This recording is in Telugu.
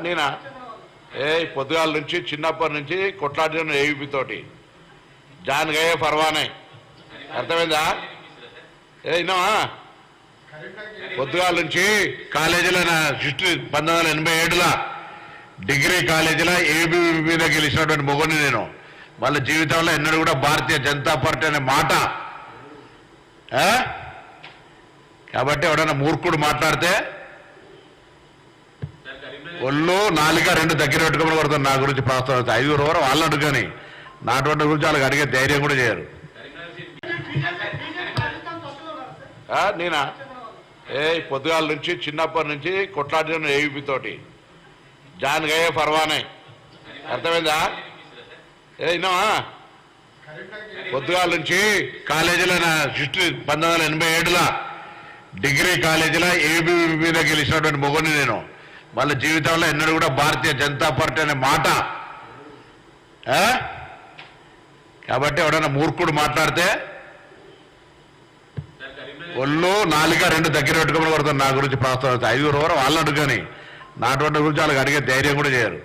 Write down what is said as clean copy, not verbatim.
నేనా పొద్దుగాల నుంచి చిన్నప్పటి నుంచి కొట్లాడిన ఏవీపీ తోటి జాన్ గయే పర్వానే అర్థమైందా? విన్నావా? పొద్దుగాల నుంచి కాలేజీలో 1987లో డిగ్రీ కాలేజీలో ఏబీ మీద గెలిచినటువంటి మొగని నేను. వాళ్ళ జీవితంలో ఎన్నడూ కూడా భారతీయ జనతా పార్టీ అనే మాట. కాబట్టి ఎవడన్నా మూర్ఖుడు మాట్లాడితే ఒళ్ళు నాలుక రెండు దగ్గర పెట్టుకోమని కొడతాను. నా గురించి ప్రస్తావన 5 వరకు వాళ్ళు అడుగుని నాటువంటి గురించి వాళ్ళకి అడిగే ధైర్యం కూడా చేయరు. నేనా పొద్దుగాల నుంచి చిన్నప్పటి నుంచి కొట్లాడిన ఏవీపీ తోటి జాన్ గయే పర్వానే అర్థమైందా? విన్నావా? పొద్దుగాల నుంచి కాలేజీలో 1987లో డిగ్రీ కాలేజీలో ఏబీ మీద గెలిచినటువంటి మొగని నేను. వాళ్ళ జీవితంలో ఎన్నడూ కూడా భారతీయ జనతా పార్టీ అనే మాట. కాబట్టి ఎవడన్నా మూర్ఖుడు మాట్లాడితే ఒళ్ళు నాలుక రెండు దగ్గర పెట్టుకోమని కొడతాను. నా గురించి ప్రస్తావన 5 వరకు వాళ్ళు అడుగుని నాటువంటి గురించి వాళ్ళకి అడిగే ధైర్యం కూడా చేయరు.